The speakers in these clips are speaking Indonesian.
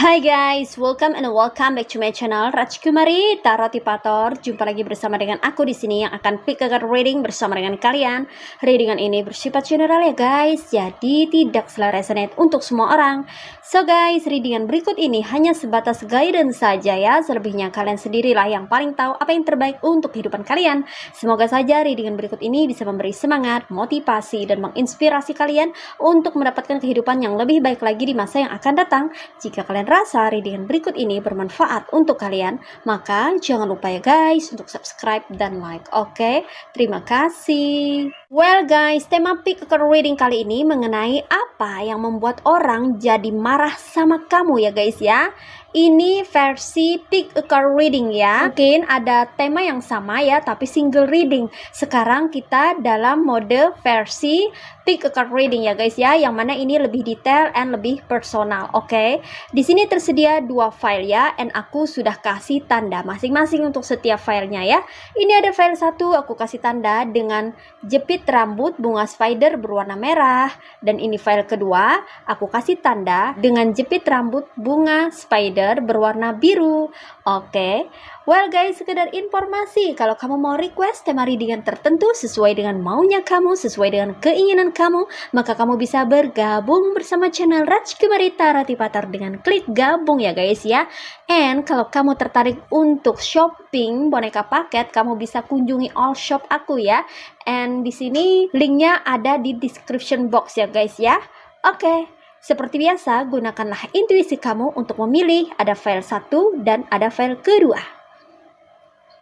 Hai guys, welcome back to my channel Rajkumari Tarotipator. Jumpa lagi bersama dengan aku di sini yang akan pick a card reading bersama dengan kalian. Readingan ini bersifat general ya guys, jadi tidak selalu resonate untuk semua orang. So guys, readingan berikut ini hanya sebatas guidance saja ya. Selebihnya kalian sendirilah yang paling tahu apa yang terbaik untuk kehidupan kalian. Semoga saja readingan berikut ini bisa memberi semangat, motivasi, dan menginspirasi kalian untuk mendapatkan kehidupan yang lebih baik lagi di masa yang akan datang. Jika kalian rasa readingan berikut ini bermanfaat untuk kalian, maka jangan lupa ya guys untuk subscribe dan like. Oke, terima kasih. Well guys, tema pick a card reading kali ini mengenai apa yang membuat orang jadi marah sama kamu ya guys ya. Ini versi pick a card reading ya. Mungkin ada tema yang sama ya, tapi single reading. Sekarang kita dalam mode versi pick a card reading ya guys ya, yang mana ini lebih detail and lebih personal. Oke. Di sini tersedia dua file ya, and aku sudah kasih tanda masing-masing untuk setiap filenya ya. Ini ada file satu, aku kasih tanda dengan jepit rambut bunga spider berwarna merah, dan ini file kedua, aku kasih tanda dengan jepit rambut bunga spider berwarna biru. Oke. Well guys, sekedar informasi, kalau kamu mau request tema readingan tertentu sesuai dengan maunya kamu, sesuai dengan keinginan kamu, maka kamu bisa bergabung bersama channel Rajkumari Tarotipator dengan klik gabung ya guys ya. And kalau kamu tertarik untuk shopping boneka paket, kamu bisa kunjungi all shop aku ya. And di sini linknya ada di description box ya guys ya. Oke. Seperti biasa, gunakanlah intuisi kamu untuk memilih ada file 1 dan ada file kedua.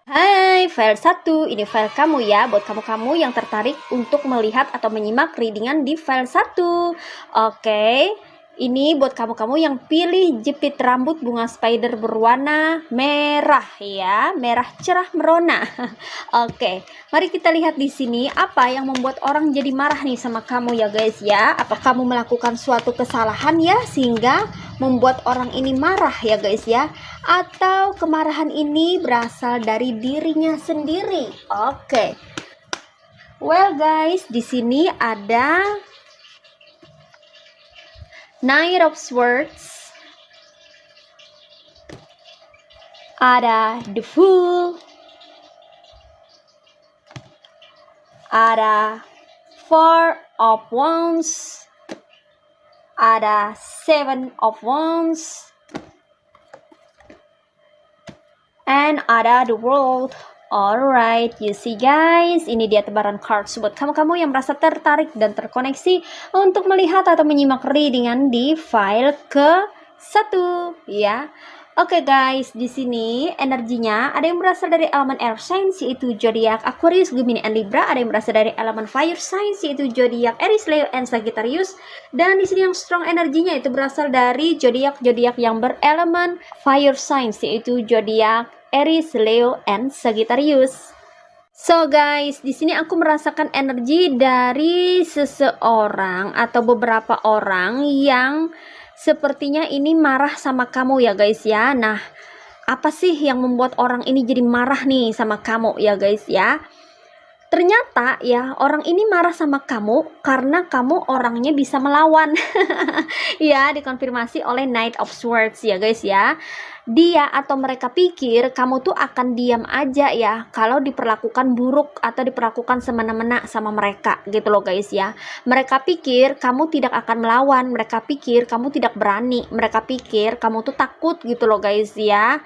Hai, file 1, ini file kamu ya, buat kamu-kamu yang tertarik untuk melihat atau menyimak readingan di file 1. Oke, ini buat kamu-kamu yang pilih jepit rambut bunga spider berwarna merah ya, merah cerah merona. Oke, mari kita lihat di sini apa yang membuat orang jadi marah nih sama kamu ya guys ya. Apa kamu melakukan suatu kesalahan ya sehingga membuat orang ini marah ya guys ya, atau kemarahan ini berasal dari dirinya sendiri. Oke. Well guys, di sini ada Knight of Swords, ada The Fool, ada Four of Wands, ada Seven of Wands, and ada The World. Alright, you see guys, ini dia tebaran cards buat kamu-kamu yang merasa tertarik dan terkoneksi untuk melihat atau menyimak readingan di file ke-1 ya. Oke guys, di sini energinya ada yang berasal dari elemen air signs yaitu zodiak Aquarius, Gemini, and Libra. Ada yang berasal dari elemen fire signs yaitu zodiak Aries, Leo, and Sagittarius. Dan di sini yang strong energinya itu berasal dari zodiak yang berelemen fire signs yaitu zodiak Aries, Leo, and Sagittarius. So guys, di sini aku merasakan energi dari seseorang atau beberapa orang yang sepertinya ini marah sama kamu ya guys ya. Nah, apa sih yang membuat orang ini jadi marah nih sama kamu ya guys ya? Ternyata ya orang ini marah sama kamu karena kamu orangnya bisa melawan. Ya, dikonfirmasi oleh Knight of Swords ya guys ya. Dia atau mereka pikir kamu tuh akan diam aja ya kalau diperlakukan buruk atau diperlakukan semena-mena sama mereka gitu loh guys ya. Mereka pikir kamu tidak akan melawan, mereka pikir kamu tidak berani, mereka pikir kamu tuh takut gitu loh guys ya.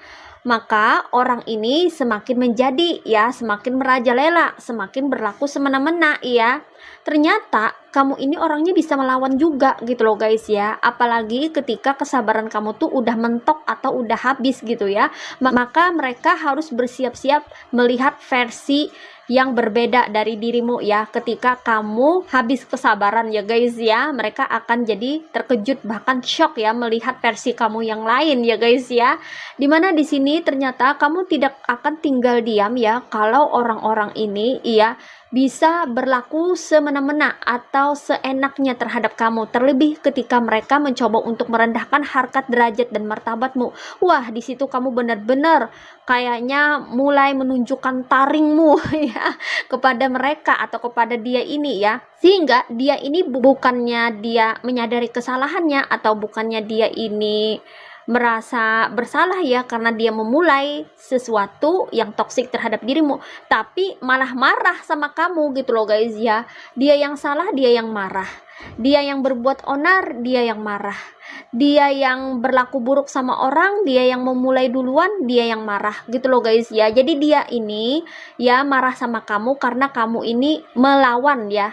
Maka orang ini semakin menjadi ya, semakin merajalela, semakin berlaku semena-mena ya. Ternyata kamu ini orangnya bisa melawan juga gitu loh guys ya. Apalagi ketika kesabaran kamu tuh udah mentok atau udah habis gitu ya. Maka mereka harus bersiap-siap melihat versi yang berbeda dari dirimu ya. Ketika kamu habis kesabaran ya guys ya, mereka akan jadi terkejut bahkan shock ya melihat versi kamu yang lain ya guys ya. Dimana di sini ternyata kamu tidak akan tinggal diam ya kalau orang-orang ini ya bisa berlaku semena-mena atau seenaknya terhadap kamu, terlebih ketika mereka mencoba untuk merendahkan harkat derajat dan martabatmu. Wah, di situ kamu benar-benar kayaknya mulai menunjukkan taringmu ya kepada mereka atau kepada dia ini ya, sehingga dia ini bukannya dia menyadari kesalahannya atau bukannya dia ini merasa bersalah ya karena dia memulai sesuatu yang toksik terhadap dirimu, tapi malah marah sama kamu gitu loh guys ya. Dia yang salah, dia yang marah. Dia yang berbuat onar, dia yang marah. Dia yang berlaku buruk sama orang, dia yang memulai duluan, dia yang marah gitu loh guys ya. Jadi dia ini ya marah sama kamu karena kamu ini melawan ya,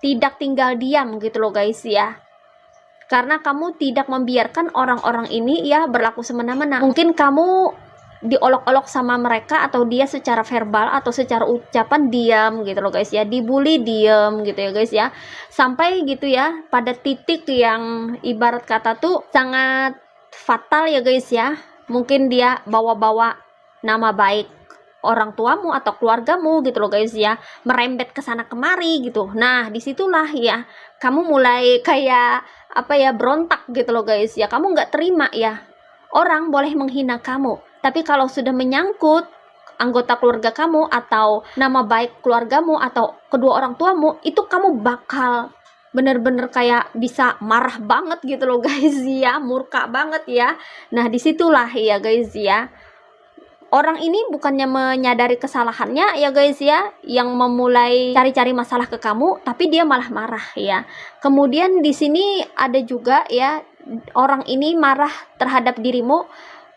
tidak tinggal diam gitu loh guys ya. Karena kamu tidak membiarkan orang-orang ini ya berlaku semena-mena. Mungkin kamu diolok-olok sama mereka atau dia secara verbal atau secara ucapan diam gitu loh guys ya, dibully diam gitu ya guys ya, sampai gitu ya pada titik yang ibarat kata tuh sangat fatal ya guys ya. Mungkin dia bawa-bawa nama baik orang tuamu atau keluargamu gitu loh guys ya, merembet ke sana kemari gitu. Nah disitulah ya kamu mulai kayak apa ya, berontak gitu loh guys ya. Kamu nggak terima ya orang boleh menghina kamu, tapi kalau sudah menyangkut anggota keluarga kamu atau nama baik keluargamu atau kedua orang tuamu, itu kamu bakal bener-bener kayak bisa marah banget gitu loh guys ya, murka banget ya. Nah disitulah ya guys ya, orang ini bukannya menyadari kesalahannya ya guys ya, yang memulai cari-cari masalah ke kamu, tapi dia malah marah ya. Kemudian di sini ada juga ya, orang ini marah terhadap dirimu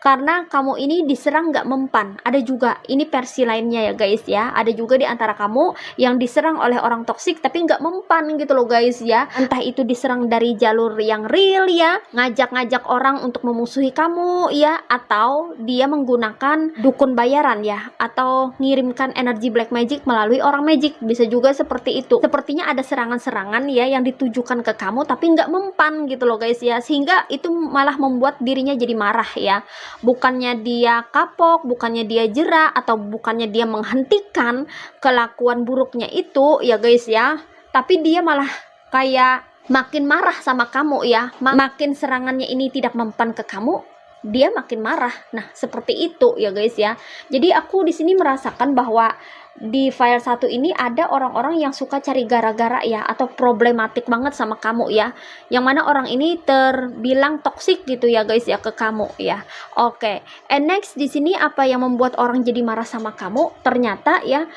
karena kamu ini diserang nggak mempan. Ada juga ini versi lainnya ya guys ya, ada juga di antara kamu yang diserang oleh orang toksik tapi nggak mempan gitu loh guys ya. Entah itu diserang dari jalur yang real ya, ngajak-ngajak orang untuk memusuhi kamu ya, atau dia menggunakan dukun bayaran ya, atau ngirimkan energi black magic melalui orang magic, bisa juga seperti itu. Sepertinya ada serangan-serangan ya yang ditujukan ke kamu tapi nggak mempan gitu loh guys ya, sehingga itu malah membuat dirinya jadi marah ya. Bukannya dia kapok, bukannya dia jera, atau bukannya dia menghentikan kelakuan buruknya itu ya guys ya, tapi dia malah kayak makin marah sama kamu ya. Makin serangannya ini tidak mempan ke kamu, dia makin marah. Nah seperti itu ya guys ya. Jadi aku di sini merasakan bahwa di file 1 ini ada orang-orang yang suka cari gara-gara ya, atau problematik banget sama kamu ya, yang mana orang ini terbilang toksik gitu ya guys ya ke kamu ya. Oke, and next di sini apa yang membuat orang jadi marah sama kamu? Ternyata ya,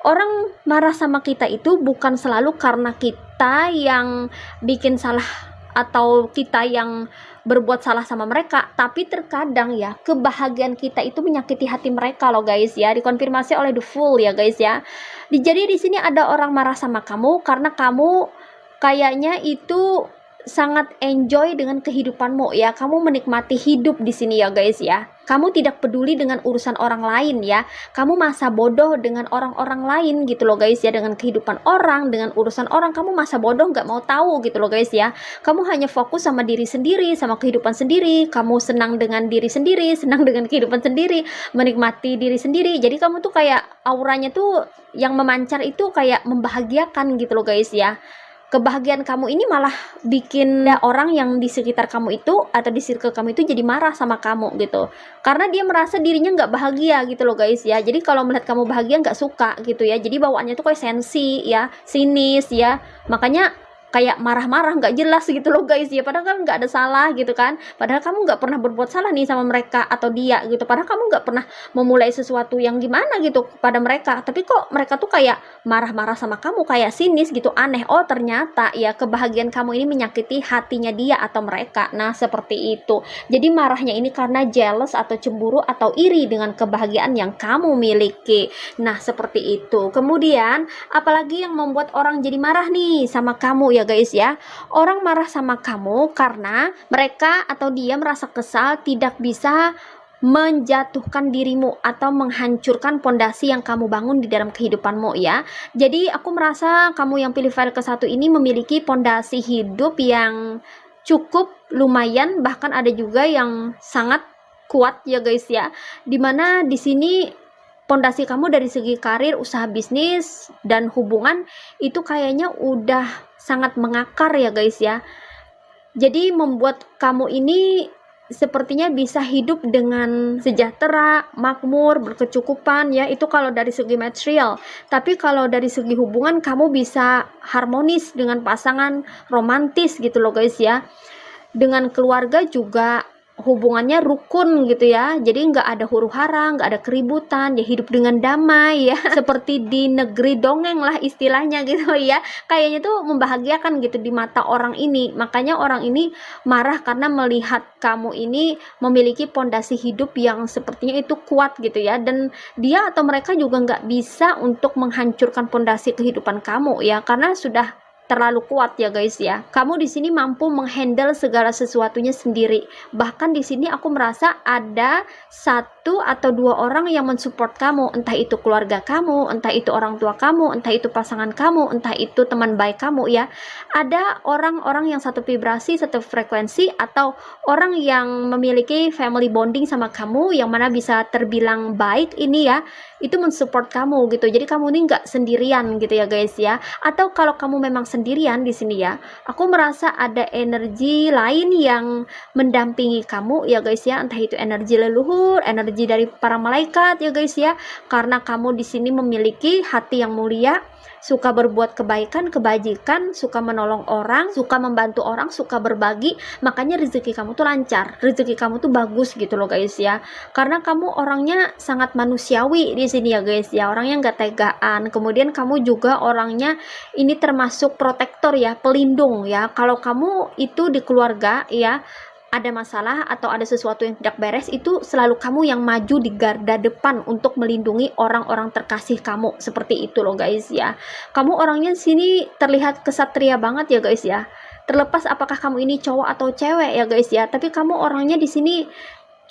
orang marah sama kita itu bukan selalu karena kita yang bikin salah atau kita yang berbuat salah sama mereka, tapi terkadang ya kebahagiaan kita itu menyakiti hati mereka loh guys ya, dikonfirmasi oleh The Fool ya guys ya. Jadi di sini ada orang marah sama kamu karena kamu kayaknya itu sangat enjoy dengan kehidupanmu ya, kamu menikmati hidup di sini ya guys ya. Kamu tidak peduli dengan urusan orang lain ya, kamu masa bodoh dengan orang-orang lain gitu loh guys ya, dengan kehidupan orang, dengan urusan orang kamu masa bodoh, nggak mau tahu gitu loh guys ya. Kamu hanya fokus sama diri sendiri, sama kehidupan sendiri, kamu senang dengan diri sendiri, senang dengan kehidupan sendiri, menikmati diri sendiri. Jadi kamu tuh kayak auranya tuh yang memancar itu kayak membahagiakan gitu loh guys ya. Kebahagiaan kamu ini malah bikin orang yang di sekitar kamu itu atau di circle kamu itu jadi marah sama kamu gitu, karena dia merasa dirinya nggak bahagia gitu loh guys ya. Jadi kalau melihat kamu bahagia nggak suka gitu ya, jadi bawaannya tuh kayak sensi ya, sinis ya, makanya kayak marah-marah nggak jelas gitu loh guys ya, padahal kan nggak ada salah gitu kan, padahal kamu nggak pernah berbuat salah nih sama mereka atau dia gitu, padahal kamu nggak pernah memulai sesuatu yang gimana gitu pada mereka, tapi kok mereka tuh kayak marah-marah sama kamu, kayak sinis gitu, aneh. Oh ternyata ya kebahagiaan kamu ini menyakiti hatinya dia atau mereka. Nah seperti itu, jadi marahnya ini karena jealous atau cemburu atau iri dengan kebahagiaan yang kamu miliki. Nah seperti itu. Kemudian apalagi yang membuat orang jadi marah nih sama kamu ya guys ya. Orang marah sama kamu karena mereka atau dia merasa kesal tidak bisa menjatuhkan dirimu atau menghancurkan pondasi yang kamu bangun di dalam kehidupanmu ya. Jadi aku merasa kamu yang pilih file ke-1 ini memiliki pondasi hidup yang cukup lumayan, bahkan ada juga yang sangat kuat ya guys ya. Dimana di sini pondasi kamu dari segi karir, usaha bisnis, dan hubungan itu kayaknya udah sangat mengakar ya guys ya. Jadi membuat kamu ini sepertinya bisa hidup dengan sejahtera, makmur, berkecukupan ya. Itu kalau dari segi material. Tapi kalau dari segi hubungan kamu bisa harmonis dengan pasangan, romantis gitu loh guys ya. Dengan keluarga juga hubungannya rukun gitu ya, jadi nggak ada huru-hara, nggak ada keributan, ya hidup dengan damai ya seperti di negeri dongeng lah istilahnya gitu ya. Kayaknya tuh membahagiakan gitu di mata orang ini. Makanya orang ini marah karena melihat kamu ini memiliki pondasi hidup yang sepertinya itu kuat gitu ya, dan dia atau mereka juga nggak bisa untuk menghancurkan pondasi kehidupan kamu ya, karena sudah terlalu kuat ya guys ya. Kamu di sini mampu menghandle segala sesuatunya sendiri. Bahkan di sini aku merasa ada 1 atau 2 orang yang mensupport kamu, entah itu keluarga kamu, entah itu orang tua kamu, entah itu pasangan kamu, entah itu teman baik kamu ya. Ada orang-orang yang satu vibrasi, satu frekuensi, atau orang yang memiliki family bonding sama kamu yang mana bisa terbilang baik ini ya, itu mensupport kamu gitu. Jadi kamu ini nggak sendirian gitu ya guys ya. Atau kalau kamu memang sendirian di sini ya, aku merasa ada energi lain yang mendampingi kamu ya guys ya, entah itu energi leluhur, energi dari para malaikat ya guys ya, karena kamu di sini memiliki hati yang mulia, suka berbuat kebaikan, kebajikan, suka menolong orang, suka membantu orang, suka berbagi. Makanya rezeki kamu tuh lancar, rezeki kamu tuh bagus gitu loh guys ya, karena kamu orangnya sangat manusiawi di sini ya guys ya, orangnya nggak tegaan. Kemudian kamu juga orangnya ini termasuk protektor ya, pelindung ya. Kalau kamu itu di keluarga ya ada masalah atau ada sesuatu yang tidak beres, itu selalu kamu yang maju di garda depan untuk melindungi orang-orang terkasih kamu. Seperti itu loh guys ya. Kamu orangnya sini terlihat kesatria banget ya guys ya. Terlepas apakah kamu ini cowok atau cewek ya guys ya, tapi kamu orangnya di sini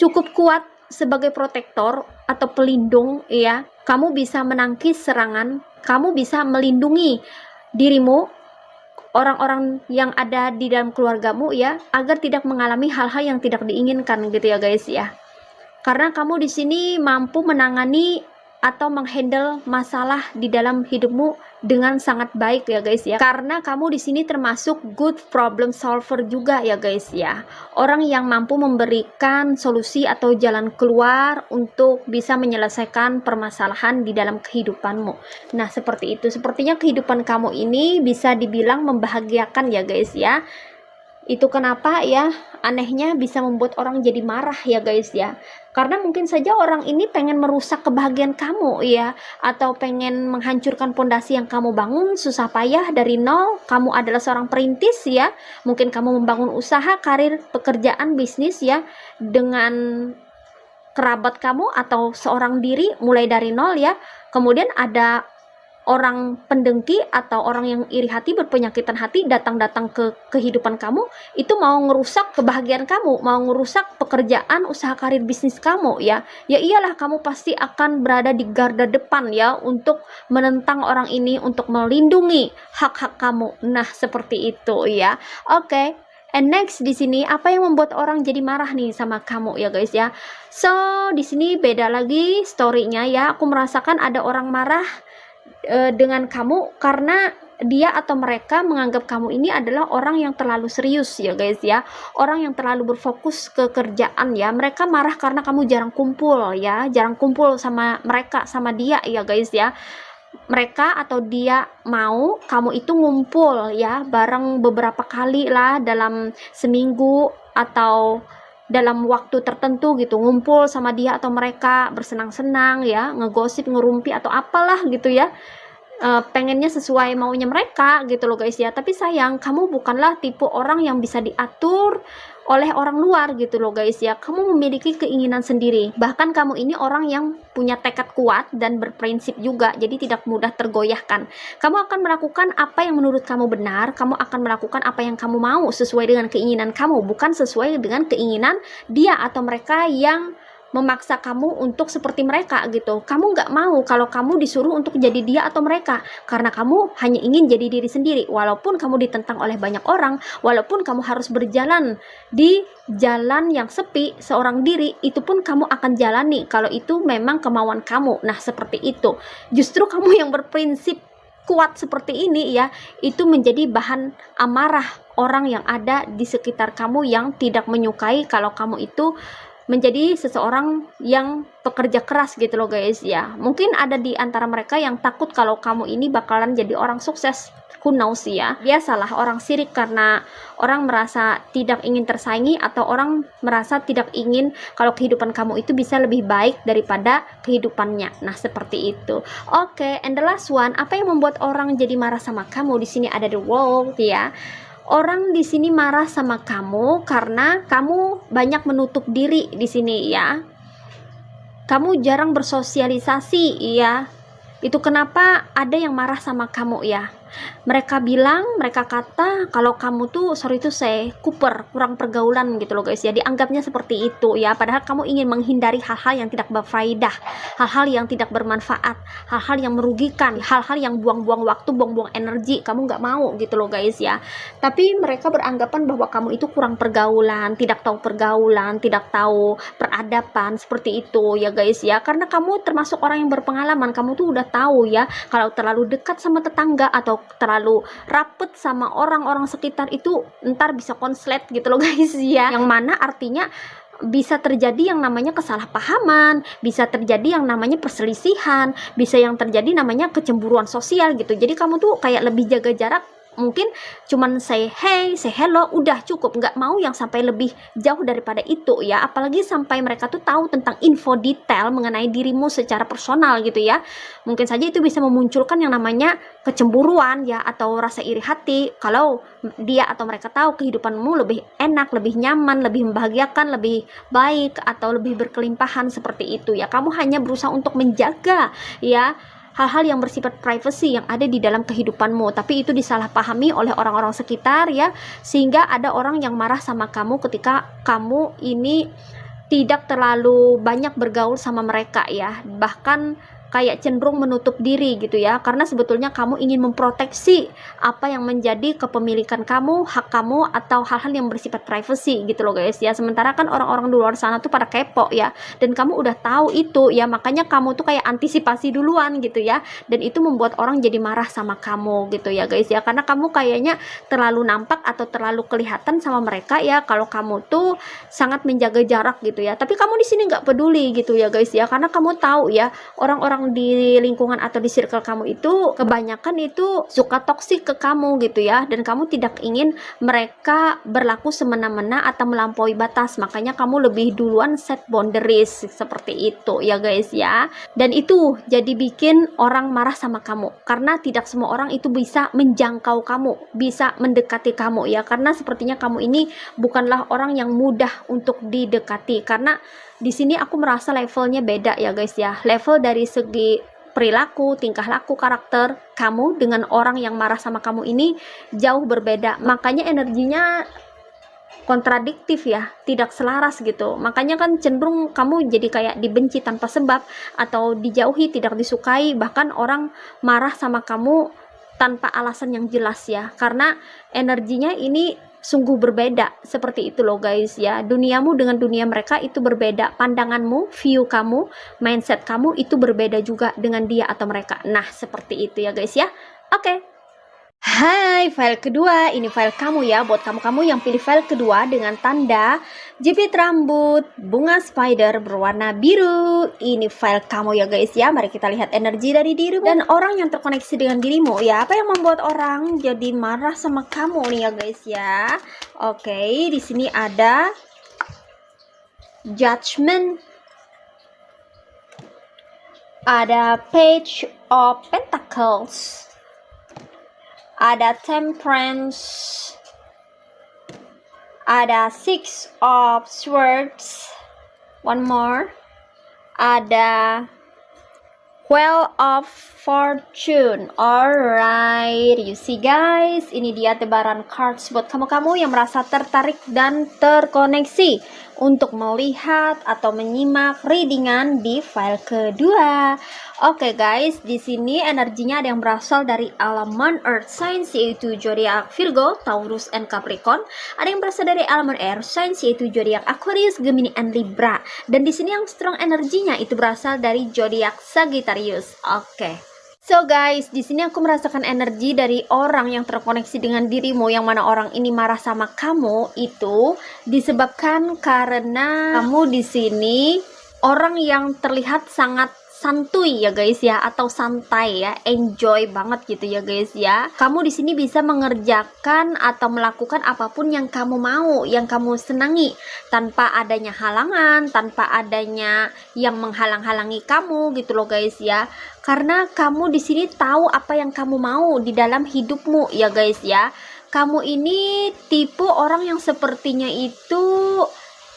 cukup kuat sebagai protektor atau pelindung ya. Kamu bisa menangkis serangan, kamu bisa melindungi dirimu, orang-orang yang ada di dalam keluargamu ya, agar tidak mengalami hal-hal yang tidak diinginkan gitu ya guys ya. Karena kamu di sini mampu menangani atau menghandle masalah di dalam hidupmu dengan sangat baik ya guys ya. Karena kamu di sini termasuk good problem solver juga ya guys ya. Orang yang mampu memberikan solusi atau jalan keluar untuk bisa menyelesaikan permasalahan di dalam kehidupanmu. Nah, seperti itu. Sepertinya kehidupan kamu ini bisa dibilang membahagiakan ya guys ya. Itu kenapa ya anehnya bisa membuat orang jadi marah ya guys ya. Karena mungkin saja orang ini pengen merusak kebahagiaan kamu ya, atau pengen menghancurkan pondasi yang kamu bangun susah payah dari nol. Kamu adalah seorang perintis ya. Mungkin kamu membangun usaha, karir, pekerjaan, bisnis ya dengan kerabat kamu atau seorang diri mulai dari nol ya. Kemudian ada orang pendengki atau orang yang iri hati, berpenyakitan hati datang-datang ke kehidupan kamu, itu mau ngerusak kebahagiaan kamu, mau ngerusak pekerjaan, usaha, karir, bisnis kamu ya. Ya iyalah, kamu pasti akan berada di garda depan ya untuk menentang orang ini, untuk melindungi hak-hak kamu. Nah, seperti itu ya. Oke. And next di sini apa yang membuat orang jadi marah nih sama kamu ya guys ya. So, di sini beda lagi story-nya ya. Aku merasakan ada orang marah dengan kamu karena dia atau mereka menganggap kamu ini adalah orang yang terlalu serius ya guys ya, orang yang terlalu berfokus ke kerjaan ya. Mereka marah karena kamu jarang kumpul ya, jarang kumpul sama mereka, sama dia ya guys ya. Mereka atau dia mau kamu itu ngumpul ya bareng beberapa kali lah dalam seminggu atau dalam waktu tertentu gitu, ngumpul sama dia atau mereka bersenang-senang ya, ngegosip, ngerumpi atau apalah gitu ya. Pengennya sesuai maunya mereka gitu loh guys ya. Tapi sayang, kamu bukanlah tipe orang yang bisa diatur oleh orang luar gitu loh guys ya. Kamu memiliki keinginan sendiri. Bahkan kamu ini orang yang punya tekad kuat dan berprinsip juga, jadi tidak mudah tergoyahkan. Kamu akan melakukan apa yang menurut kamu benar, kamu akan melakukan apa yang kamu mau sesuai dengan keinginan kamu, bukan sesuai dengan keinginan dia atau mereka yang memaksa kamu untuk seperti mereka gitu. Kamu nggak mau kalau kamu disuruh untuk jadi dia atau mereka, karena kamu hanya ingin jadi diri sendiri. Walaupun kamu ditentang oleh banyak orang, walaupun kamu harus berjalan di jalan yang sepi seorang diri, itu pun kamu akan jalani kalau itu memang kemauan kamu. Nah, seperti itu. Justru kamu yang berprinsip kuat seperti ini ya, itu menjadi bahan amarah orang yang ada di sekitar kamu yang tidak menyukai kalau kamu itu menjadi seseorang yang pekerja keras gitu loh guys ya. Mungkin ada di antara mereka yang takut kalau kamu ini bakalan jadi orang sukses. Who knows ya. Biasalah orang sirik karena orang merasa tidak ingin tersaingi, atau orang merasa tidak ingin kalau kehidupan kamu itu bisa lebih baik daripada kehidupannya. Nah, seperti itu. Oke, and the last one, apa yang membuat orang jadi marah sama kamu? Di sini ada the world ya. Orang di sini marah sama kamu karena kamu banyak menutup diri di sini ya. Kamu jarang bersosialisasi ya. Itu kenapa ada yang marah sama kamu ya. Mereka bilang, mereka kata kalau kamu tuh, sorry to say, kuper, kurang pergaulan gitu loh guys ya. Dianggapnya seperti itu ya, padahal kamu ingin menghindari hal-hal yang tidak berfaedah, hal-hal yang tidak bermanfaat, hal-hal yang merugikan, hal-hal yang buang-buang waktu, buang-buang energi. Kamu nggak mau gitu loh guys ya. Tapi mereka beranggapan bahwa kamu itu kurang pergaulan, tidak tahu pergaulan, tidak tahu peradaban, seperti itu ya guys ya. Karena kamu termasuk orang yang berpengalaman, kamu tuh udah tahu ya, kalau terlalu dekat sama tetangga atau terlalu rapet sama orang-orang sekitar itu ntar bisa konslet gitu loh guys ya, yang mana artinya bisa terjadi yang namanya kesalahpahaman, bisa terjadi yang namanya perselisihan, bisa yang terjadi namanya kecemburuan sosial gitu. Jadi kamu tuh kayak lebih jaga jarak, mungkin cuman say hey, say hello, udah cukup, nggak mau yang sampai lebih jauh daripada itu ya. Apalagi sampai mereka tuh tahu tentang info detail mengenai dirimu secara personal gitu ya. Mungkin saja itu bisa memunculkan yang namanya kecemburuan ya, atau rasa iri hati kalau dia atau mereka tahu kehidupanmu lebih enak, lebih nyaman, lebih membahagiakan, lebih baik, atau lebih berkelimpahan seperti itu ya. Kamu hanya berusaha untuk menjaga ya hal-hal yang bersifat privacy yang ada di dalam kehidupanmu, tapi itu disalahpahami oleh orang-orang sekitar ya, sehingga ada orang yang marah sama kamu ketika kamu ini tidak terlalu banyak bergaul sama mereka ya, bahkan kayak cenderung menutup diri gitu ya, karena sebetulnya kamu ingin memproteksi apa yang menjadi kepemilikan kamu, hak kamu, atau hal-hal yang bersifat privacy gitu loh guys ya. Sementara kan orang-orang di luar sana tuh pada kepo ya, dan kamu udah tahu itu ya, makanya kamu tuh kayak antisipasi duluan gitu ya, dan itu membuat orang jadi marah sama kamu gitu ya guys ya, karena kamu kayaknya terlalu nampak atau terlalu kelihatan sama mereka ya, kalau kamu tuh sangat menjaga jarak gitu ya. Tapi kamu di sini nggak peduli gitu ya guys ya, karena kamu tahu ya, orang-orang di lingkungan atau di circle kamu itu kebanyakan itu suka toksik ke kamu gitu ya, dan kamu tidak ingin mereka berlaku semena-mena atau melampaui batas, makanya kamu lebih duluan set boundaries seperti itu ya guys ya. Dan itu jadi bikin orang marah sama kamu, karena tidak semua orang itu bisa menjangkau kamu, bisa mendekati kamu ya, karena sepertinya kamu ini bukanlah orang yang mudah untuk didekati. Karena di sini aku merasa levelnya beda ya guys ya, level dari segi perilaku, tingkah laku, karakter kamu dengan orang yang marah sama kamu ini jauh berbeda, makanya energinya kontradiktif ya, tidak selaras gitu. Makanya kan cenderung kamu jadi kayak dibenci tanpa sebab, atau dijauhi, tidak disukai, bahkan orang marah sama kamu tanpa alasan yang jelas ya, karena energinya ini sungguh berbeda. Seperti itu loh guys ya, duniamu dengan dunia mereka itu berbeda, pandanganmu, view kamu, mindset kamu itu berbeda juga dengan dia atau mereka. Nah, seperti itu ya guys ya. Oke. Hai, file kedua, ini file kamu ya, buat kamu-kamu yang pilih file kedua dengan tanda jepit rambut bunga spider berwarna biru. Ini file kamu ya guys ya. Mari kita lihat energi dari dirimu dan orang yang terkoneksi dengan dirimu ya. Apa yang membuat orang jadi marah sama kamu nih ya guys ya. Oke, di sini ada Judgment, ada Page of Pentacles, ada Temperance, ada Six of Swords, one more, ada Wheel of Fortune. Alright, you see guys, ini dia tebaran cards buat kamu-kamu yang merasa tertarik dan terkoneksi untuk melihat atau menyimak readingan di file kedua. Oke guys, di sini energinya ada yang berasal dari elemen Earth Signs yaitu zodiak Virgo, Taurus, and Capricorn. Ada yang berasal dari elemen Air Signs yaitu zodiak Aquarius, Gemini, and Libra. Dan di sini yang strong energinya itu berasal dari zodiak Sagittarius. Oke. So guys, di sini aku merasakan energi dari orang yang terkoneksi dengan dirimu, yang mana orang ini marah sama kamu itu disebabkan karena kamu di sini orang yang terlihat sangat santuy ya guys ya, atau santai ya, enjoy banget gitu ya guys ya. Kamu di sini bisa mengerjakan atau melakukan apapun yang kamu mau, yang kamu senangi, tanpa adanya halangan, tanpa adanya yang menghalang-halangi kamu gitu loh guys ya. Karena kamu di sini tahu apa yang kamu mau di dalam hidupmu ya guys ya. Kamu ini tipe orang yang sepertinya itu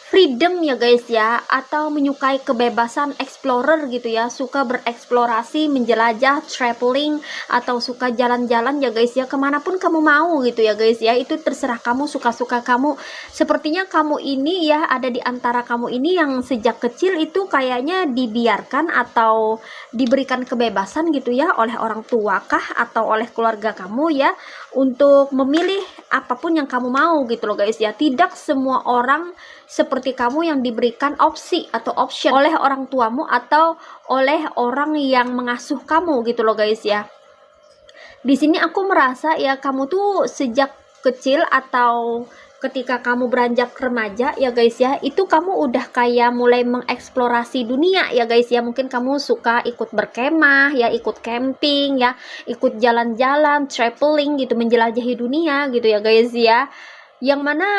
freedom ya guys ya, atau menyukai kebebasan, explorer gitu ya, suka bereksplorasi, menjelajah, traveling, atau suka jalan-jalan ya guys ya, kemanapun kamu mau gitu ya guys ya. Itu terserah kamu, suka-suka kamu. Sepertinya kamu ini ya, ada di antara kamu ini yang sejak kecil itu kayaknya dibiarkan atau diberikan kebebasan gitu ya oleh orang tua kah atau oleh keluarga kamu ya, untuk memilih apapun yang kamu mau gitu loh guys ya. Tidak semua orang seperti kamu yang diberikan opsi atau option oleh orang tuamu atau oleh orang yang mengasuh kamu gitu loh guys ya. Di sini aku merasa ya, kamu tuh sejak kecil atau ketika kamu beranjak remaja ya guys ya, itu kamu udah kayak mulai mengeksplorasi dunia ya guys ya. Mungkin kamu suka ikut berkemah ya, ikut camping ya, ikut jalan-jalan, traveling gitu, menjelajahi dunia gitu ya guys ya. Yang mana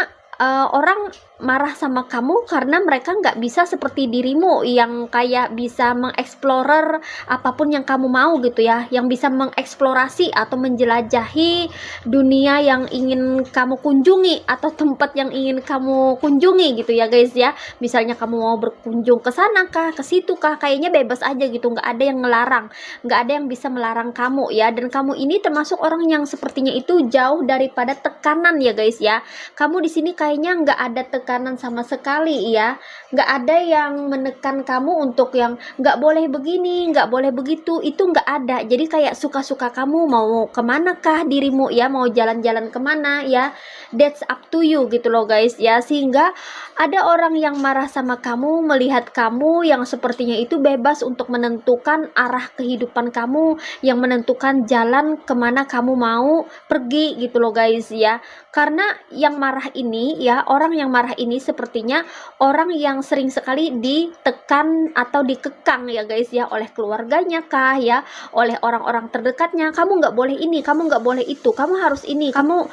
orang marah sama kamu karena mereka nggak bisa seperti dirimu yang kayak bisa mengeksplor apapun yang kamu mau gitu ya, yang bisa mengeksplorasi atau menjelajahi dunia yang ingin kamu kunjungi atau tempat yang ingin kamu kunjungi gitu ya guys ya. Misalnya kamu mau berkunjung ke sana kah, ke situ kah, kayaknya bebas aja gitu, nggak ada yang ngelarang, nggak ada yang bisa melarang kamu ya. Dan kamu ini termasuk orang yang sepertinya itu jauh daripada tekanan ya guys ya. Kamu di sini kayaknya nggak ada tekanan sama sekali ya, nggak ada yang menekan kamu untuk yang nggak boleh begini, nggak boleh begitu, itu nggak ada. Jadi kayak suka-suka kamu mau kemana kah dirimu ya, mau jalan-jalan kemana ya, that's up to you gitu loh guys ya. Sehingga ada orang yang marah sama kamu melihat kamu yang sepertinya itu bebas untuk menentukan arah kehidupan kamu, yang menentukan jalan kemana kamu mau pergi gitu loh guys ya. Karena yang marah ini ya, orang yang marah ini sepertinya orang yang sering sekali ditekan atau dikekang ya guys ya, oleh keluarganya kah ya, oleh orang-orang terdekatnya. Kamu nggak boleh ini, kamu nggak boleh itu, kamu harus ini, kamu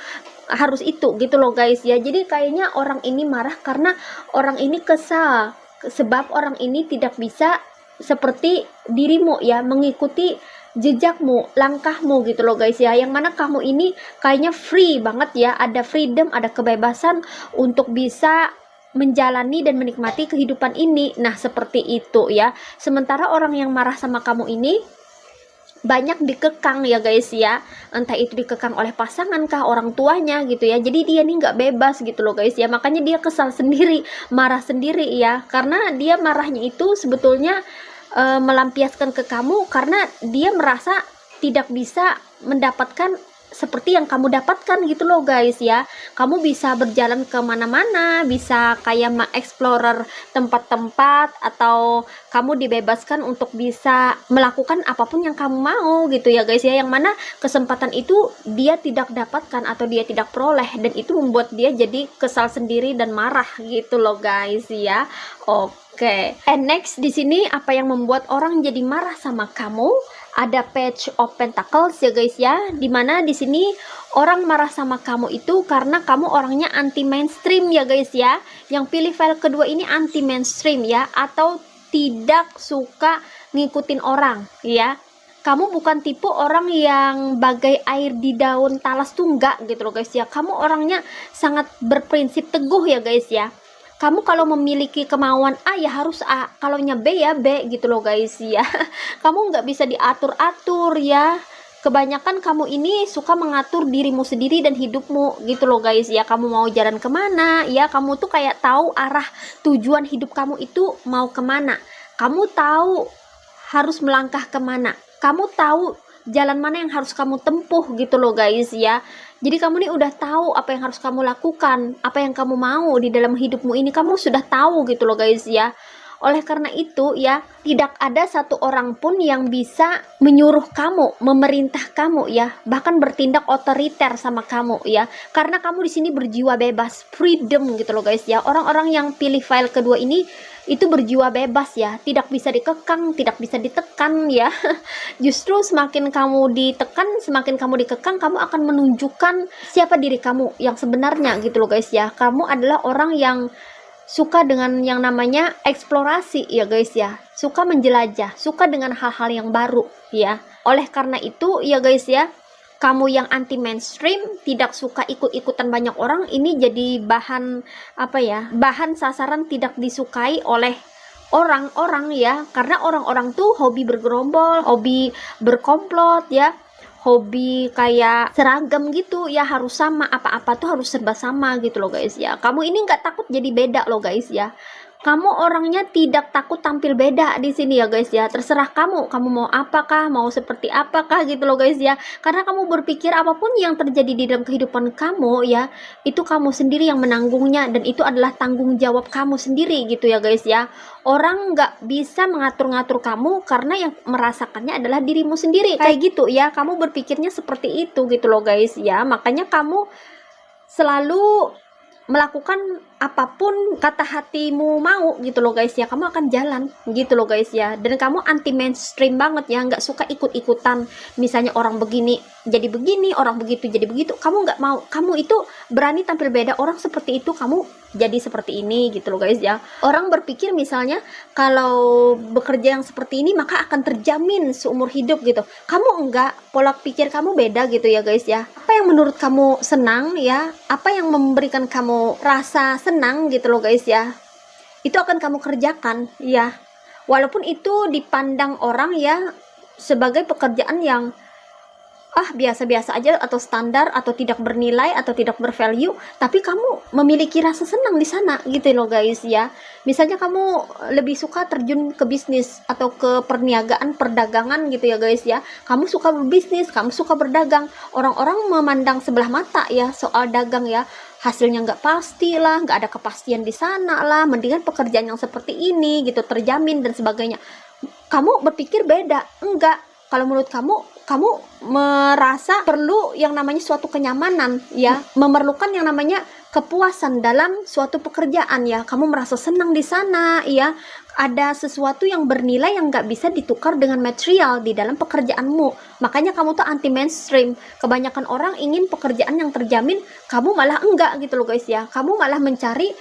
harus itu gitu loh guys ya. Jadi kayaknya orang ini marah karena orang ini kesal, sebab orang ini tidak bisa seperti dirimu ya, mengikuti jejakmu, langkahmu gitu loh guys ya. Yang mana kamu ini kayaknya free banget ya, ada freedom, ada kebebasan untuk bisa menjalani dan menikmati kehidupan ini. Nah seperti itu ya. Sementara orang yang marah sama kamu ini banyak dikekang ya guys ya, entah itu dikekang oleh pasangan kah, orang tuanya gitu ya. Jadi dia nih nggak bebas gitu loh guys ya, makanya dia kesal sendiri, marah sendiri ya, karena dia marahnya itu sebetulnya melampiaskan ke kamu karena dia merasa tidak bisa mendapatkan seperti yang kamu dapatkan gitu loh guys ya. Kamu bisa berjalan kemana-mana, bisa kayak mengeksplor tempat-tempat, atau kamu dibebaskan untuk bisa melakukan apapun yang kamu mau gitu ya guys ya. Yang mana kesempatan itu dia tidak dapatkan atau dia tidak peroleh, dan itu membuat dia jadi kesal sendiri dan marah gitu loh guys ya. Oke. And next di sini apa yang membuat orang jadi marah sama kamu? Ada Page of Pentacles ya guys ya, dimana di sini orang marah sama kamu itu karena kamu orangnya anti mainstream ya guys ya. Yang pilih file kedua ini anti mainstream ya, atau tidak suka ngikutin orang ya. Kamu bukan tipe orang yang bagai air di daun talas tuh, enggak gitu loh guys ya. Kamu orangnya sangat berprinsip teguh ya guys ya. Kamu kalau memiliki kemauan A ya harus A, kalau B ya B gitu loh guys ya. Kamu nggak bisa diatur-atur ya. kebanyakan kamu ini suka mengatur dirimu sendiri dan hidupmu gitu loh guys ya. Kamu mau jalan kemana ya, kamu tuh kayak tahu arah tujuan hidup kamu itu mau kemana, kamu tahu harus melangkah kemana, kamu tahu jalan mana yang harus kamu tempuh gitu loh guys ya. Jadi kamu nih udah tahu apa yang harus kamu lakukan, apa yang kamu mau di dalam hidupmu ini kamu sudah tahu gitu loh guys ya. Oleh karena itu ya, tidak ada satu orang pun yang bisa menyuruh kamu, memerintah kamu ya, bahkan bertindak otoriter sama kamu ya. Karena kamu di sini berjiwa bebas, freedom gitu loh guys ya. Orang-orang yang pilih file kedua ini itu berjiwa bebas ya, tidak bisa dikekang, tidak bisa ditekan ya. Justru semakin kamu ditekan, semakin kamu dikekang, kamu akan menunjukkan siapa diri kamu yang sebenarnya gitu loh guys ya. Kamu adalah orang yang suka dengan yang namanya eksplorasi ya guys ya, suka menjelajah, suka dengan hal-hal yang baru ya. Oleh karena itu ya guys ya, kamu yang anti mainstream, tidak suka ikut-ikutan banyak orang, ini jadi bahan apa ya, bahan sasaran tidak disukai oleh orang-orang ya. Karena orang-orang tuh hobi bergerombol, hobi berkomplot ya, hobi kayak seragam gitu ya, harus sama, apa-apa tuh harus serba sama gitu loh guys ya. Kamu ini nggak takut jadi beda loh guys ya. Kamu orangnya tidak takut tampil beda di sini ya guys ya. Terserah kamu mau apakah, mau seperti apakah gitu loh guys ya. Karena kamu berpikir apapun yang terjadi di dalam kehidupan kamu ya, itu kamu sendiri yang menanggungnya, dan itu adalah tanggung jawab kamu sendiri gitu ya guys ya. Orang nggak bisa mengatur-ngatur kamu karena yang merasakannya adalah dirimu sendiri. Kayak gitu ya, kamu berpikirnya seperti itu gitu loh guys ya. Makanya kamu selalu melakukan apapun kata hatimu mau gitu loh guys ya. Kamu akan jalan gitu loh guys ya. Dan kamu anti mainstream banget ya, nggak suka ikut-ikutan. Misalnya orang begini jadi begini, orang begitu jadi begitu, kamu nggak mau. Kamu itu berani tampil beda, orang seperti itu kamu jadi seperti ini gitu loh guys ya. Orang berpikir misalnya kalau bekerja yang seperti ini maka akan terjamin seumur hidup gitu. Kamu enggak, pola pikir kamu beda gitu ya guys ya. Apa yang menurut kamu senang ya, apa yang memberikan kamu rasa senang gitu loh guys ya, itu akan kamu kerjakan ya. Walaupun itu dipandang orang ya sebagai pekerjaan yang biasa-biasa aja, atau standar, atau tidak bernilai, atau tidak bervalue, tapi kamu memiliki rasa senang di sana gitu loh guys ya. Misalnya kamu lebih suka terjun ke bisnis atau ke perniagaan, perdagangan gitu ya guys ya. Kamu suka berbisnis, kamu suka berdagang. Orang-orang memandang sebelah mata ya soal dagang ya. Hasilnya nggak pasti lah, nggak ada kepastian di sana lah. Mendingan pekerjaan yang seperti ini gitu, terjamin dan sebagainya. Kamu berpikir beda, enggak. Kalau menurut kamu merasa perlu yang namanya suatu kenyamanan ya, memerlukan yang namanya kepuasan dalam suatu pekerjaan ya. Kamu merasa senang di sana ya, ada sesuatu yang bernilai yang nggak bisa ditukar dengan material di dalam pekerjaanmu. Makanya kamu tuh anti mainstream. Kebanyakan orang ingin pekerjaan yang terjamin, kamu malah enggak gitu loh guys ya. Kamu malah mencari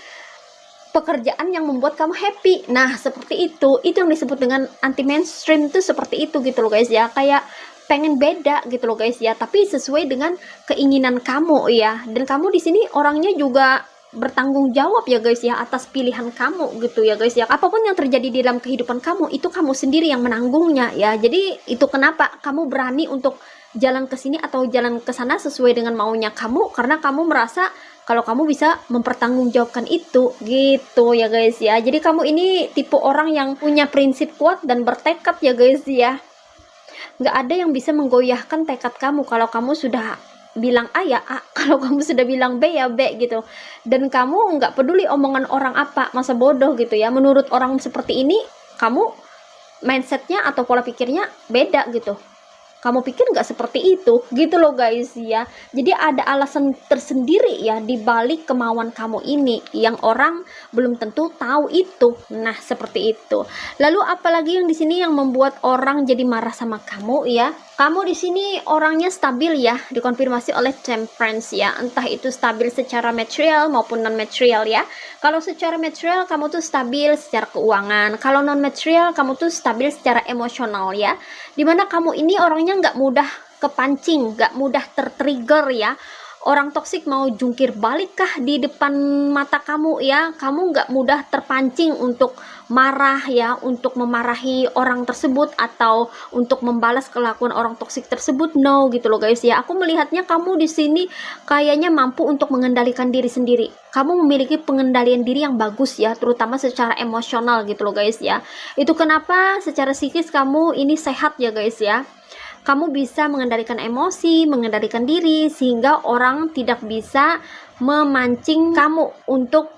pekerjaan yang membuat kamu happy. Nah seperti itu yang disebut dengan anti mainstream tuh seperti itu gitu loh guys ya. Kayak pengen beda gitu loh guys ya, tapi sesuai dengan keinginan kamu ya. Dan kamu di sini orangnya juga bertanggung jawab ya guys ya atas pilihan kamu gitu ya guys ya. Apapun yang terjadi di dalam kehidupan kamu itu kamu sendiri yang menanggungnya ya. Jadi itu kenapa kamu berani untuk jalan ke sini atau jalan ke sana sesuai dengan maunya kamu, karena kamu merasa kalau kamu bisa mempertanggungjawabkan itu gitu ya guys ya. Jadi kamu ini tipe orang yang punya prinsip kuat dan bertekad ya guys ya. Nggak ada yang bisa menggoyahkan tekad kamu. Kalau kamu sudah bilang A ya A, kalau kamu sudah bilang B ya B gitu. Dan kamu nggak peduli omongan orang apa, masa bodoh gitu ya. Menurut orang seperti ini, kamu mindsetnya atau pola pikirnya beda gitu. Kamu pikir nggak seperti itu gitu loh guys ya. Jadi ada alasan tersendiri ya di balik kemauan kamu ini yang orang belum tentu tahu itu. Nah seperti itu. Lalu apalagi yang di sini yang membuat orang jadi marah sama kamu ya? Kamu di sini orangnya stabil ya, dikonfirmasi oleh Temperance ya. Entah itu stabil secara material maupun non material ya. Kalau secara material kamu tuh stabil secara keuangan. Kalau non material kamu tuh stabil secara emosional ya. Dimana kamu ini orangnya nggak mudah kepancing, nggak mudah tertrigger ya orang toksik mau jungkir balikkah di depan mata kamu ya, kamu nggak mudah terpancing untuk marah ya, untuk memarahi orang tersebut atau untuk membalas kelakuan orang toksik tersebut. No gitu loh guys ya. Aku melihatnya kamu di sini kayaknya mampu untuk mengendalikan diri sendiri. Kamu memiliki pengendalian diri yang bagus ya, terutama secara emosional gitu loh guys ya. Itu kenapa secara psikis kamu ini sehat ya guys ya. Kamu bisa mengendalikan emosi, mengendalikan diri, sehingga orang tidak bisa memancing kamu untuk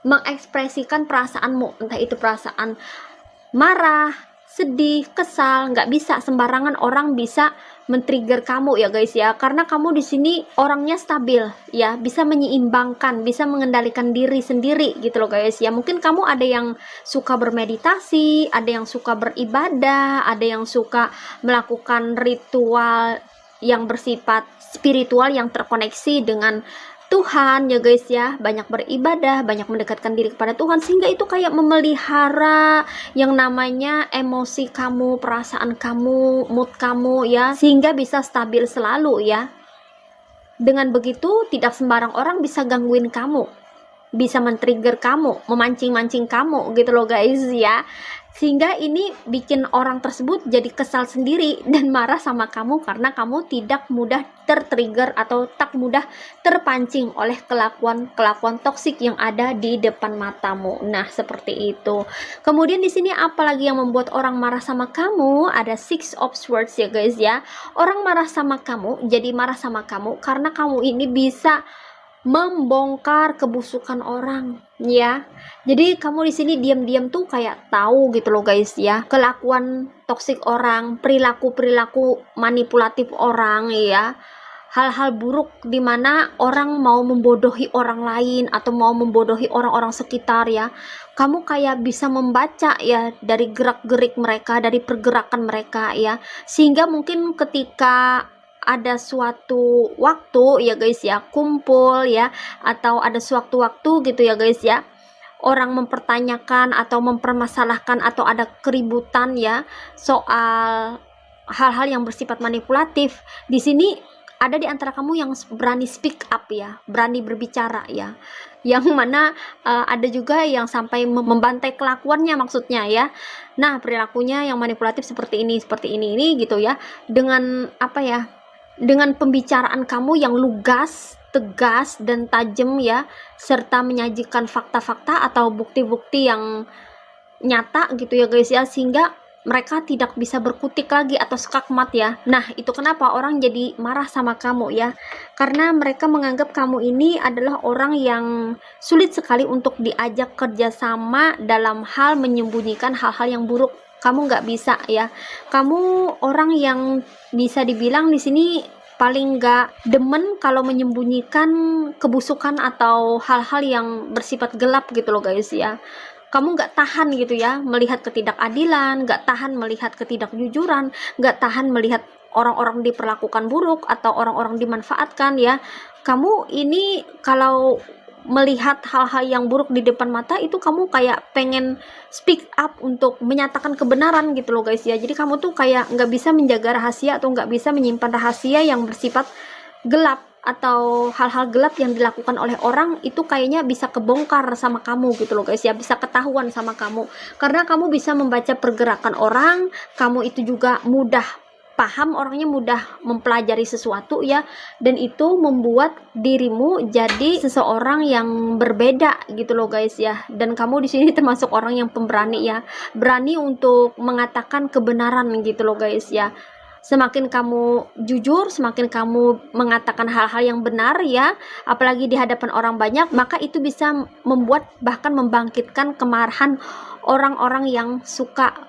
mengekspresikan perasaanmu, entah itu perasaan marah, sedih, kesal. Nggak bisa sembarangan orang bisa men-trigger kamu ya guys ya, karena kamu di sini orangnya stabil ya, bisa menyeimbangkan, bisa mengendalikan diri sendiri gitu loh guys ya. Mungkin kamu ada yang suka bermeditasi, ada yang suka beribadah, ada yang suka melakukan ritual yang bersifat spiritual yang terkoneksi dengan Tuhan ya guys ya, banyak beribadah, banyak mendekatkan diri kepada Tuhan, sehingga itu kayak memelihara yang namanya emosi kamu, perasaan kamu, mood kamu ya, sehingga bisa stabil selalu ya. Dengan begitu tidak sembarang orang bisa gangguin kamu, bisa men-trigger kamu, memancing-mancing kamu gitu loh guys ya. Sehingga ini bikin orang tersebut jadi kesal sendiri dan marah sama kamu karena kamu tidak mudah tertrigger atau tak mudah terpancing oleh kelakuan toksik yang ada di depan matamu. Nah, seperti itu. Kemudian di sini apalagi yang membuat orang marah sama kamu? Ada Six of Swords ya guys ya. Orang marah sama kamu, jadi marah sama kamu karena kamu ini bisa membongkar kebusukan orang ya. Jadi kamu di sini diam-diam tuh kayak tahu gitu loh guys ya, kelakuan toksik orang, perilaku manipulatif orang ya, hal-hal buruk dimana orang mau membodohi orang lain atau mau membodohi orang-orang sekitar ya. Kamu kayak bisa membaca ya dari gerak-gerik mereka, dari pergerakan mereka ya, sehingga mungkin ketika ada suatu waktu ya guys ya, kumpul ya, atau ada suatu waktu gitu ya guys ya, orang mempertanyakan atau mempermasalahkan atau ada keributan ya soal hal-hal yang bersifat manipulatif, di sini ada di antara kamu yang berani speak up ya, berani berbicara ya, yang mana ada juga yang sampai membantai kelakuannya maksudnya ya. Nah, perilakunya yang manipulatif seperti ini gitu ya, dengan apa ya, dengan pembicaraan kamu yang lugas, tegas, dan tajam ya, serta menyajikan fakta-fakta atau bukti-bukti yang nyata gitu ya guys ya, sehingga mereka tidak bisa berkutik lagi atau skakmat ya. Nah, itu kenapa orang jadi marah sama kamu ya, karena mereka menganggap kamu ini adalah orang yang sulit sekali untuk diajak kerjasama dalam hal menyembunyikan hal-hal yang buruk. Kamu nggak bisa ya, kamu orang yang bisa dibilang di sini paling nggak demen kalau menyembunyikan kebusukan atau hal-hal yang bersifat gelap gitu loh guys ya. Kamu nggak tahan gitu ya melihat ketidakadilan, nggak tahan melihat ketidakjujuran, nggak tahan melihat orang-orang diperlakukan buruk atau orang-orang dimanfaatkan ya. Kamu ini kalau melihat hal-hal yang buruk di depan mata itu kamu kayak pengen speak up untuk menyatakan kebenaran gitu loh guys ya. Jadi kamu tuh kayak nggak bisa menjaga rahasia atau nggak bisa menyimpan rahasia yang bersifat gelap, atau hal-hal gelap yang dilakukan oleh orang itu kayaknya bisa kebongkar sama kamu gitu loh guys ya, bisa ketahuan sama kamu karena kamu bisa membaca pergerakan orang. Kamu itu juga mudah paham, orangnya mudah mempelajari sesuatu ya, dan itu membuat dirimu jadi seseorang yang berbeda gitu loh guys ya. Dan kamu di sini termasuk orang yang pemberani ya, berani untuk mengatakan kebenaran gitu loh guys ya. Semakin kamu jujur, semakin kamu mengatakan hal-hal yang benar ya, apalagi di hadapan orang banyak, maka itu bisa membuat bahkan membangkitkan kemarahan orang-orang yang suka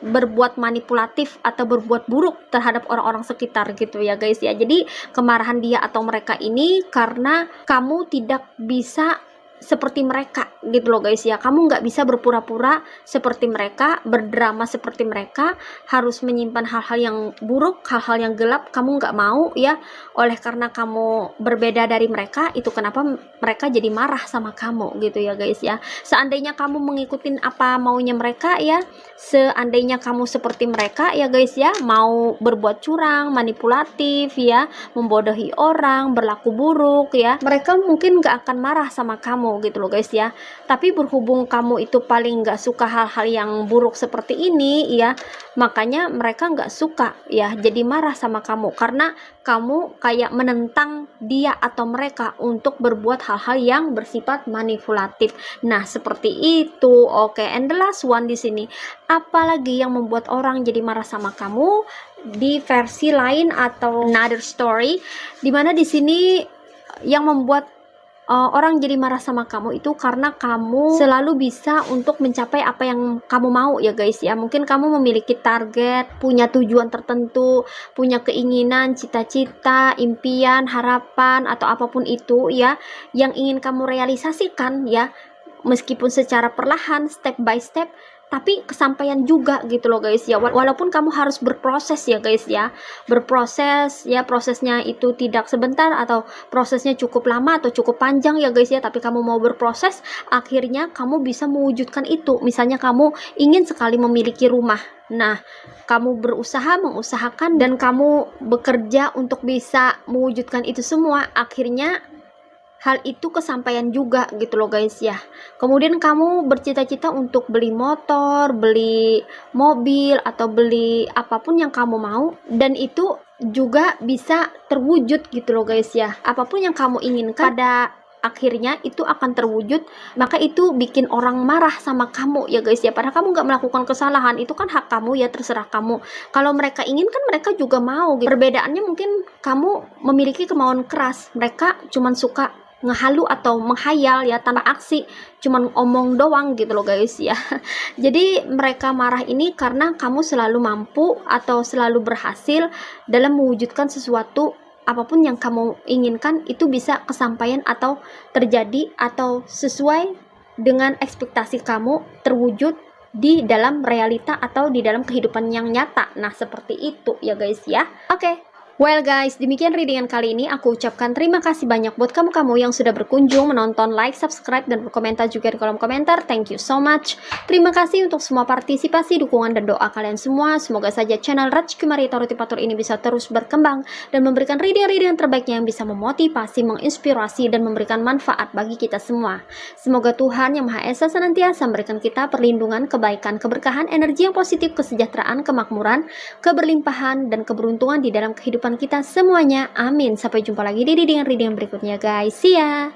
berbuat manipulatif atau berbuat buruk terhadap orang-orang sekitar gitu ya guys ya. Jadi kemarahan dia atau mereka ini karena kamu tidak bisa seperti mereka gitu loh guys ya. Kamu nggak bisa berpura-pura seperti mereka, berdrama seperti mereka, harus menyimpan hal-hal yang buruk, hal-hal yang gelap, kamu nggak mau ya. Oleh karena kamu berbeda dari mereka, itu kenapa mereka jadi marah sama kamu gitu ya guys ya. Seandainya kamu mengikuti apa maunya mereka ya, seandainya kamu seperti mereka ya guys ya, mau berbuat curang, manipulatif ya, membodohi orang, berlaku buruk ya, mereka mungkin nggak akan marah sama kamu gitu loh guys ya. Tapi berhubung kamu itu paling nggak suka hal-hal yang buruk seperti ini ya, makanya mereka nggak suka ya, jadi marah sama kamu karena kamu kayak menentang dia atau mereka untuk berbuat hal-hal yang bersifat manipulatif. Nah, seperti itu. Oke, and the last one di sini, apalagi yang membuat orang jadi marah sama kamu di versi lain atau another story, dimana di sini yang membuat orang jadi marah sama kamu itu karena kamu selalu bisa untuk mencapai apa yang kamu mau ya guys ya. Mungkin kamu memiliki target, punya tujuan tertentu, punya keinginan, cita-cita, impian, harapan atau apapun itu ya yang ingin kamu realisasikan ya, meskipun secara perlahan, step by step, tapi kesampaian juga gitu loh guys ya. Walaupun kamu harus berproses ya guys ya, berproses ya, prosesnya itu tidak sebentar atau prosesnya cukup lama atau cukup panjang ya guys ya, tapi kamu mau berproses, akhirnya kamu bisa mewujudkan itu. Misalnya kamu ingin sekali memiliki rumah, nah kamu berusaha mengusahakan dan kamu bekerja untuk bisa mewujudkan itu semua, akhirnya hal itu kesampaian juga gitu loh guys ya. Kemudian kamu bercita-cita untuk beli motor, beli mobil, atau beli apapun yang kamu mau, dan itu juga bisa terwujud gitu loh guys ya. Apapun yang kamu inginkan pada akhirnya itu akan terwujud, maka itu bikin orang marah sama kamu ya guys ya. Padahal kamu nggak melakukan kesalahan, itu kan hak kamu ya, terserah kamu. Kalau mereka ingin kan mereka juga mau gitu. Perbedaannya mungkin kamu memiliki kemauan keras, mereka cuman suka ngehalu atau menghayal ya tanpa aksi, cuman omong doang gitu loh guys ya. Jadi mereka marah ini karena kamu selalu mampu atau selalu berhasil dalam mewujudkan sesuatu, apapun yang kamu inginkan itu bisa kesampaian atau terjadi atau sesuai dengan ekspektasi kamu, terwujud di dalam realita atau di dalam kehidupan yang nyata. Nah, seperti itu ya guys ya. Oke. Well guys, demikian readingan kali ini. Aku ucapkan terima kasih banyak buat kamu-kamu yang sudah berkunjung, menonton, like, subscribe, dan berkomentar juga di kolom komentar. Thank you so much. Terima kasih untuk semua partisipasi, dukungan, dan doa kalian semua. Semoga saja channel Rajkumari Tarot Tipatur ini bisa terus berkembang dan memberikan reading-reading terbaiknya yang bisa memotivasi, menginspirasi, dan memberikan manfaat bagi kita semua. Semoga Tuhan Yang Maha Esa senantiasa memberikan kita perlindungan, kebaikan, keberkahan, energi yang positif, kesejahteraan, kemakmuran, keberlimpahan, dan keberuntungan di dalam kehidupan kita semuanya. Amin. Sampai jumpa lagi di reading berikutnya guys. See ya.